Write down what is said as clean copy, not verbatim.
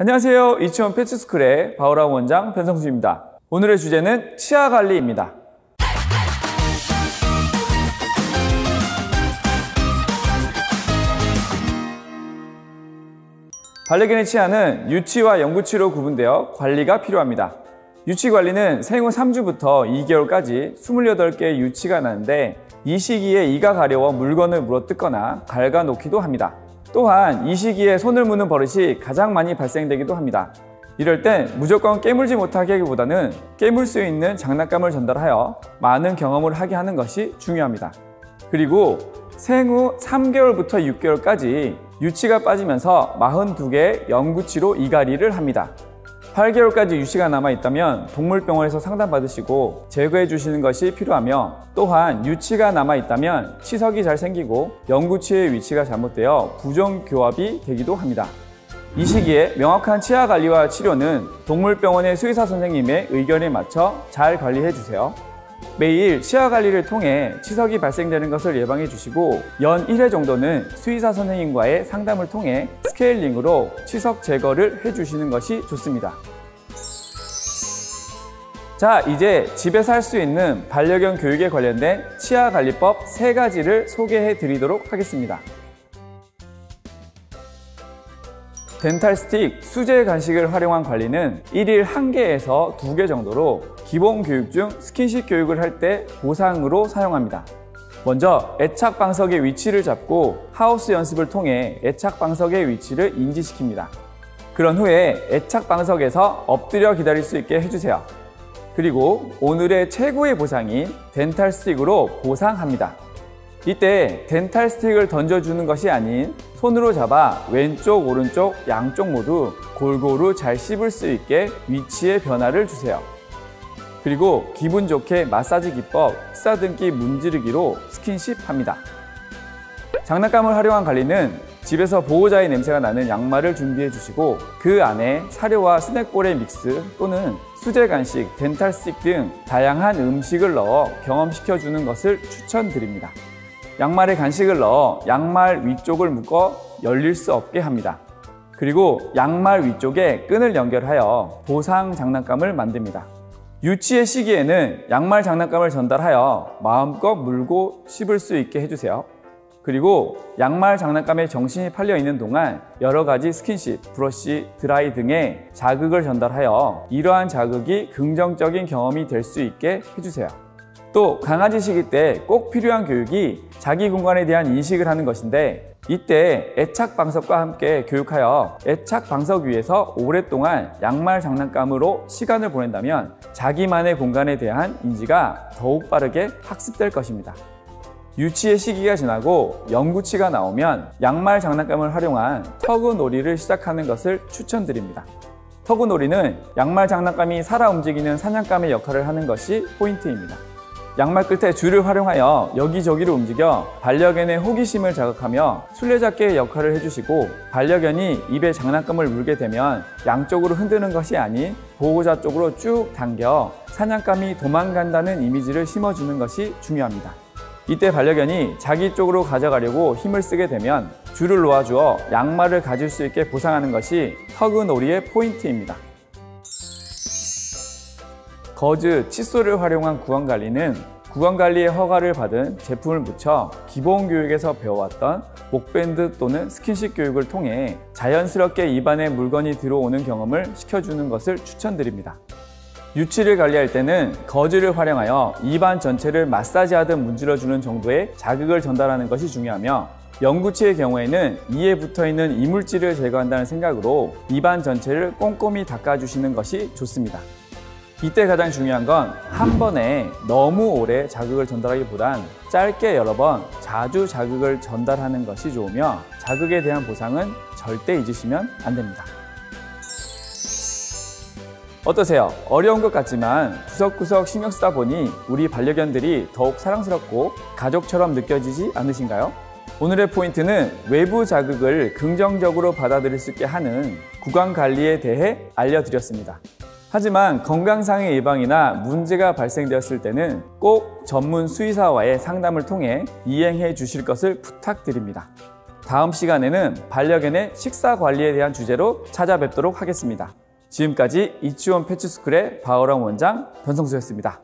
안녕하세요. 이치원 펫스쿨의 바오람 원장 변성수입니다. 오늘의 주제는 치아관리입니다. 반려견의 치아는 유치와 영구치로 구분되어 관리가 필요합니다. 유치 관리는 생후 3주부터 2개월까지 28개의 유치가 나는데 이 시기에 이가 가려워 물건을 물어뜯거나 갉아놓기도 합니다. 또한 이 시기에 손을 무는 버릇이 가장 많이 발생되기도 합니다. 이럴 땐 무조건 깨물지 못하게 하기보다는 깨물 수 있는 장난감을 전달하여 많은 경험을 하게 하는 것이 중요합니다. 그리고 생후 3개월부터 6개월까지 유치가 빠지면서 42개의 영구치로 이갈이를 합니다. 8개월까지 유치가 남아있다면 동물병원에서 상담받으시고 제거해 주시는 것이 필요하며, 또한 유치가 남아있다면 치석이 잘 생기고 영구치의 위치가 잘못되어 부정교합이 되기도 합니다. 이 시기에 명확한 치아 관리와 치료는 동물병원의 수의사 선생님의 의견에 맞춰 잘 관리해 주세요. 매일 치아 관리를 통해 치석이 발생되는 것을 예방해 주시고, 연 1회 정도는 수의사 선생님과의 상담을 통해 스케일링으로 치석 제거를 해 주시는 것이 좋습니다. 자, 이제 집에서 할 수 있는 반려견 교육에 관련된 치아 관리법 3가지를 소개해 드리도록 하겠습니다. 덴탈 스틱, 수제 간식을 활용한 관리는 1일 1개에서 2개 정도로 기본 교육 중 스킨십 교육을 할 때 보상으로 사용합니다. 먼저 애착 방석의 위치를 잡고 하우스 연습을 통해 애착 방석의 위치를 인지시킵니다. 그런 후에 애착 방석에서 엎드려 기다릴 수 있게 해주세요. 그리고 오늘의 최고의 보상인 덴탈 스틱으로 보상합니다. 이때 덴탈 스틱을 던져주는 것이 아닌 손으로 잡아 왼쪽, 오른쪽, 양쪽 모두 골고루 잘 씹을 수 있게 위치의 변화를 주세요. 그리고 기분 좋게 마사지 기법 쓰다듬기 문지르기로 스킨십합니다. 장난감을 활용한 관리는 집에서 보호자의 냄새가 나는 양말을 준비해 주시고, 그 안에 사료와 스낵볼의 믹스 또는 수제 간식, 덴탈 스틱 등 다양한 음식을 넣어 경험시켜 주는 것을 추천드립니다. 양말에 간식을 넣어 양말 위쪽을 묶어 열릴 수 없게 합니다. 그리고 양말 위쪽에 끈을 연결하여 보상 장난감을 만듭니다. 유치의 시기에는 양말 장난감을 전달하여 마음껏 물고 씹을 수 있게 해주세요. 그리고 양말 장난감에 정신이 팔려 있는 동안 여러 가지 스킨십, 브러쉬, 드라이 등의 자극을 전달하여 이러한 자극이 긍정적인 경험이 될 수 있게 해주세요. 또 강아지 시기 때 꼭 필요한 교육이 자기 공간에 대한 인식을 하는 것인데, 이때 애착 방석과 함께 교육하여 애착 방석 위에서 오랫동안 양말 장난감으로 시간을 보낸다면 자기만의 공간에 대한 인지가 더욱 빠르게 학습될 것입니다. 유치의 시기가 지나고 영구치가 나오면 양말 장난감을 활용한 터그놀이를 시작하는 것을 추천드립니다. 터그놀이는 양말 장난감이 살아 움직이는 사냥감의 역할을 하는 것이 포인트입니다. 양말 끝에 줄을 활용하여 여기저기로 움직여 반려견의 호기심을 자극하며 술래잡기의 역할을 해주시고, 반려견이 입에 장난감을 물게 되면 양쪽으로 흔드는 것이 아닌 보호자 쪽으로 쭉 당겨 사냥감이 도망간다는 이미지를 심어주는 것이 중요합니다. 이때 반려견이 자기 쪽으로 가져가려고 힘을 쓰게 되면 줄을 놓아주어 양말을 가질 수 있게 보상하는 것이 터그놀이의 포인트입니다. 거즈, 칫솔을 활용한 구강관리는 구강관리의 허가를 받은 제품을 묻혀 기본 교육에서 배워왔던 목밴드 또는 스킨십 교육을 통해 자연스럽게 입안에 물건이 들어오는 경험을 시켜주는 것을 추천드립니다. 유치를 관리할 때는 거즈를 활용하여 입안 전체를 마사지하듯 문질러주는 정도의 자극을 전달하는 것이 중요하며, 영구치의 경우에는 이에 붙어있는 이물질을 제거한다는 생각으로 입안 전체를 꼼꼼히 닦아주시는 것이 좋습니다. 이때 가장 중요한 건 한 번에 너무 오래 자극을 전달하기보단 짧게 여러 번 자주 자극을 전달하는 것이 좋으며, 자극에 대한 보상은 절대 잊으시면 안 됩니다. 어떠세요? 어려운 것 같지만 구석구석 신경 쓰다 보니 우리 반려견들이 더욱 사랑스럽고 가족처럼 느껴지지 않으신가요? 오늘의 포인트는 외부 자극을 긍정적으로 받아들일 수 있게 하는 구강 관리에 대해 알려드렸습니다. 하지만 건강상의 예방이나 문제가 발생되었을 때는 꼭 전문 수의사와의 상담을 통해 이행해 주실 것을 부탁드립니다. 다음 시간에는 반려견의 식사 관리에 대한 주제로 찾아뵙도록 하겠습니다. 지금까지 이치원 펫스쿨의 바오랑 원장 변성수였습니다.